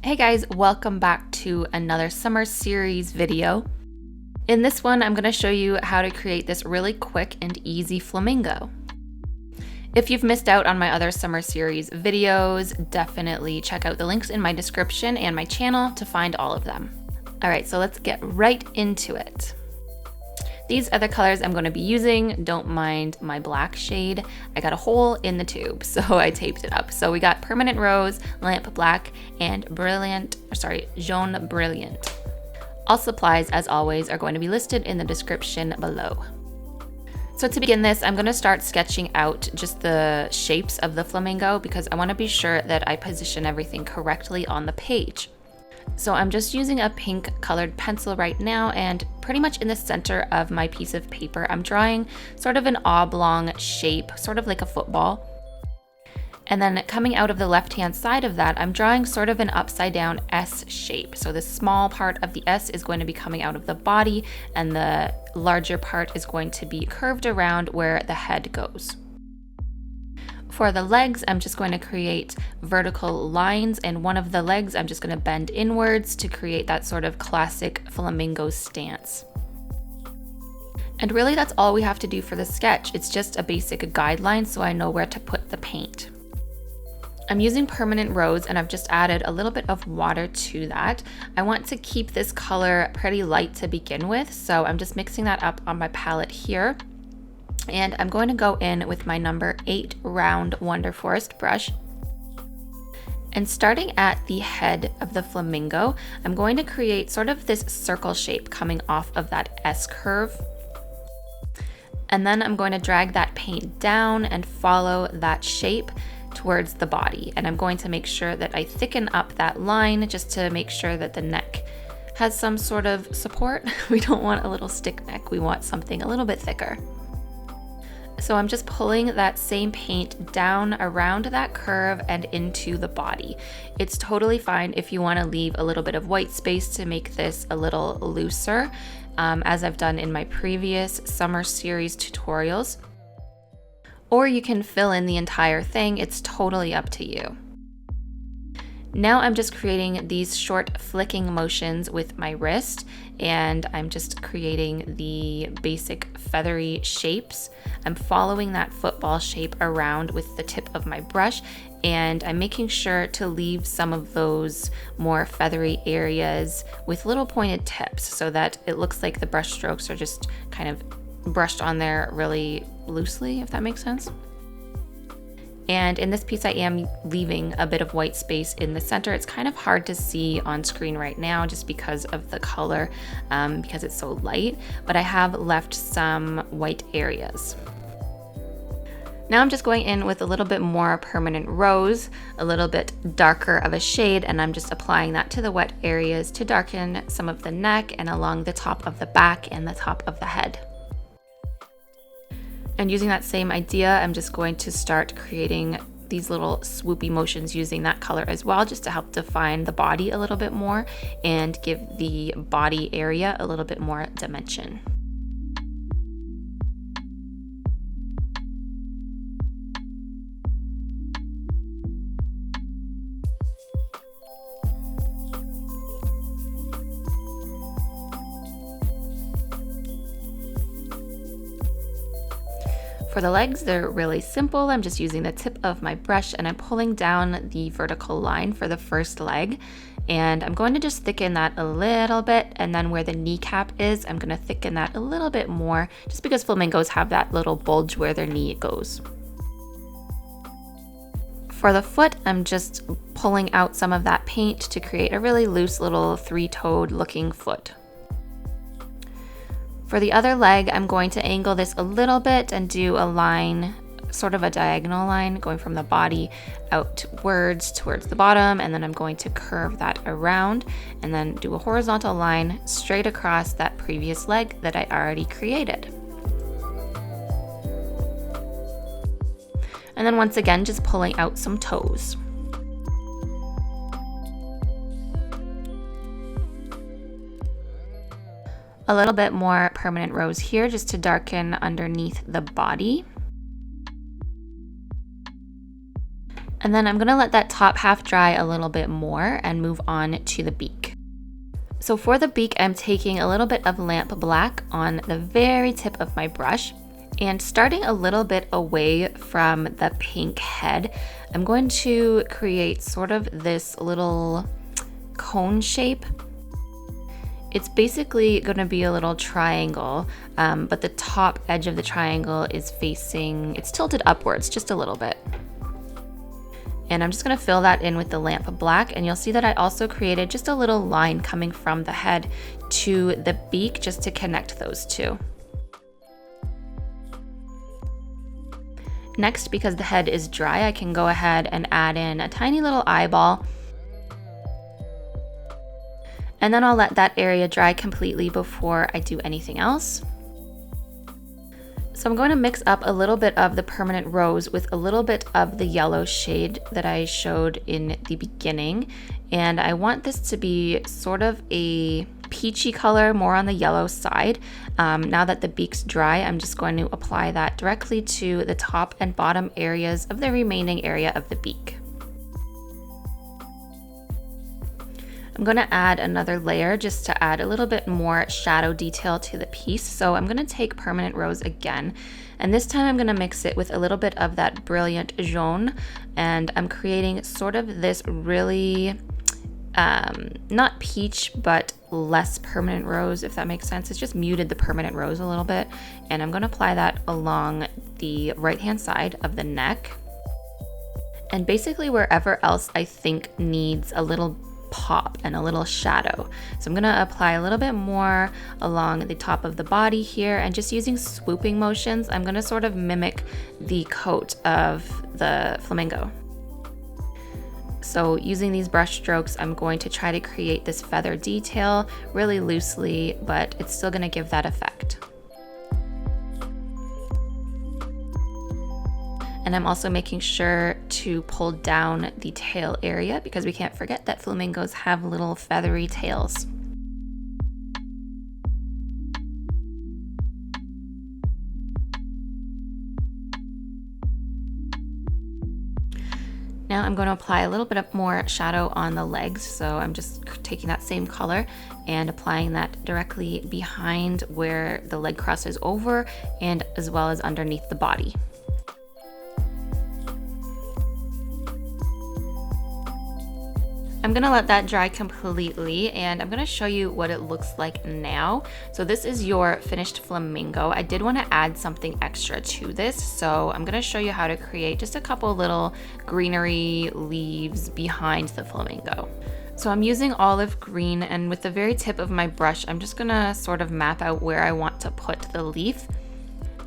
Hey guys, welcome back to another summer series video. In this one, I'm going to show you how to create this really quick and easy flamingo. If you've missed out on my other summer series videos, definitely check out the links in my description and my channel to find all of them. All right, so let's get right into it. These are the colors I'm going to be using. Don't mind my black shade. I got a hole in the tube, so I taped it up. So we got Permanent Rose, Lamp Black, and Jaune Brilliant. All supplies, as always, are going to be listed in the description below. So to begin this, I'm going to start sketching out just the shapes of the flamingo because I want to be sure that I position everything correctly on the page. So I'm just using a pink colored pencil right now, and pretty much in the center of my piece of paper, I'm drawing sort of an oblong shape, sort of like a football. And then coming out of the left-hand side of that, I'm drawing sort of an upside down S shape. So the small part of the S is going to be coming out of the body, and the larger part is going to be curved around where the head goes. For the legs, I'm just going to create vertical lines, and one of the legs I'm just going to bend inwards to create that sort of classic flamingo stance. And really that's all we have to do for the sketch. It's just a basic guideline so I know where to put the paint. I'm using Permanent Rose, and I've just added a little bit of water to that. I want to keep this color pretty light to begin with, so I'm just mixing that up on my palette here. And I'm going to go in with my number 8 round Wonder Forest brush. And starting at the head of the flamingo, I'm going to create sort of this circle shape coming off of that S curve. And then I'm going to drag that paint down and follow that shape towards the body. And I'm going to make sure that I thicken up that line just to make sure that the neck has some sort of support. We don't want a little stick neck, we want something a little bit thicker. So I'm just pulling that same paint down around that curve and into the body. It's totally fine if you want to leave a little bit of white space to make this a little looser, as I've done in my previous summer series tutorials. Or you can fill in the entire thing, it's totally up to you. Now I'm just creating these short flicking motions with my wrist, and I'm just creating the basic feathery shapes. I'm following that football shape around with the tip of my brush, and I'm making sure to leave some of those more feathery areas with little pointed tips so that it looks like the brush strokes are just kind of brushed on there really loosely, if that makes sense. And in this piece, I am leaving a bit of white space in the center. It's kind of hard to see on screen right now just because of the color, because it's so light, but I have left some white areas. Now I'm just going in with a little bit more Permanent Rose, a little bit darker of a shade, and I'm just applying that to the wet areas to darken some of the neck and along the top of the back and the top of the head. And using that same idea, I'm just going to start creating these little swoopy motions using that color as well, just to help define the body a little bit more and give the body area a little bit more dimension. For the legs, they're really simple. I'm just using the tip of my brush and I'm pulling down the vertical line for the first leg. And I'm going to just thicken that a little bit, and then where the kneecap is, I'm going to thicken that a little bit more just because flamingos have that little bulge where their knee goes. For the foot, I'm just pulling out some of that paint to create a really loose little three-toed looking foot. For the other leg, I'm going to angle this a little bit and do a line, sort of a diagonal line going from the body outwards towards the bottom, and then I'm going to curve that around and then do a horizontal line straight across that previous leg that I already created. And then once again, just pulling out some toes. A little bit more Permanent Rose here just to darken underneath the body. And then I'm gonna let that top half dry a little bit more and move on to the beak. So for the beak, I'm taking a little bit of lamp black on the very tip of my brush, and starting a little bit away from the pink head, I'm going to create sort of this little cone shape. It's basically going to be a little triangle, but the top edge of the triangle is it's tilted upwards just a little bit. And I'm just going to fill that in with the lamp black, and you'll see that I also created just a little line coming from the head to the beak just to connect those two. Next, because the head is dry, I can go ahead and add in a tiny little eyeball. And then I'll let that area dry completely before I do anything else. So I'm going to mix up a little bit of the permanent rose with a little bit of the yellow shade that I showed in the beginning. And I want this to be sort of a peachy color, more on the yellow side. Now that the beak's dry, I'm just going to apply that directly to the top and bottom areas of the remaining area of the beak. I'm going to add another layer just to add a little bit more shadow detail to the piece. So I'm going to take permanent rose again, and this time I'm going to mix it with a little bit of that brilliant jaune, and I'm creating sort of this really not peach, but less permanent rose, if that makes sense. It's just muted the permanent rose a little bit, and I'm going to apply that along the right hand side of the neck, and basically wherever else I think needs a little pop and a little shadow. So I'm going to apply a little bit more along the top of the body here, and just using swooping motions, I'm going to sort of mimic the coat of the flamingo. So using these brush strokes, I'm going to try to create this feather detail really loosely, but it's still going to give that effect. And I'm also making sure to pull down the tail area, because we can't forget that flamingos have little feathery tails. Now I'm going to apply a little bit of more shadow on the legs. So I'm just taking that same color and applying that directly behind where the leg crosses over, and as well as underneath the body. I'm gonna let that dry completely, and I'm gonna show you what it looks like now. So this is your finished flamingo. I did want to add something extra to this, so I'm gonna show you how to create just a couple little greenery leaves behind the flamingo. So I'm using olive green, and with the very tip of my brush, I'm just gonna sort of map out where I want to put the leaf.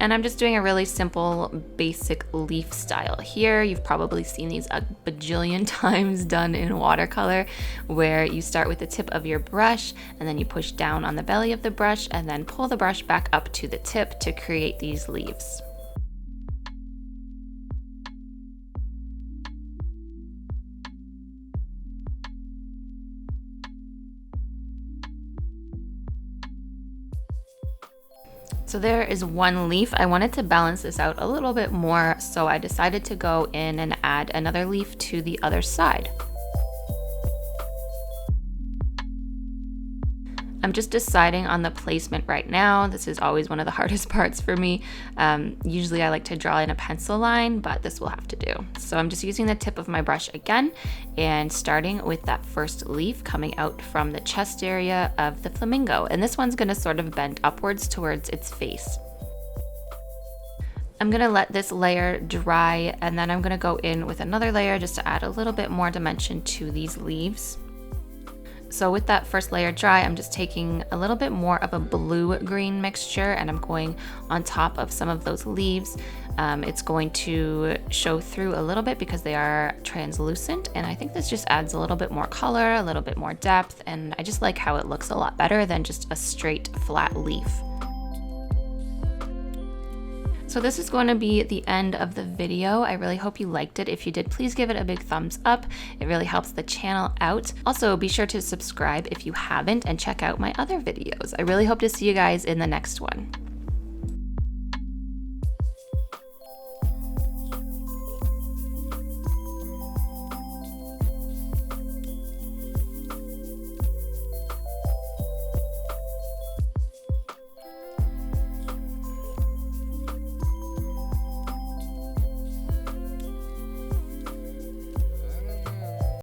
And I'm just doing a really simple, basic leaf style here. You've probably seen these a bajillion times done in watercolor, where you start with the tip of your brush, and then you push down on the belly of the brush, and then pull the brush back up to the tip to create these leaves. So there is one leaf. I wanted to balance this out a little bit more, so I decided to go in and add another leaf to the other side. I'm just deciding on the placement right now. This is always one of the hardest parts for me. Usually I like to draw in a pencil line, but this will have to do. So I'm just using the tip of my brush again, and starting with that first leaf coming out from the chest area of the flamingo. And this one's gonna sort of bend upwards towards its face. I'm gonna let this layer dry, and then I'm gonna go in with another layer just to add a little bit more dimension to these leaves. So with that first layer dry, I'm just taking a little bit more of a blue-green mixture, and I'm going on top of some of those leaves. It's going to show through a little bit because they are translucent, and I think this just adds a little bit more color, a little bit more depth, and I just like how it looks a lot better than just a straight flat leaf. So this is going to be the end of the video. I really hope you liked it. If you did, please give it a big thumbs up. It really helps the channel out. Also, be sure to subscribe if you haven't, and check out my other videos. I really hope to see you guys in the next one.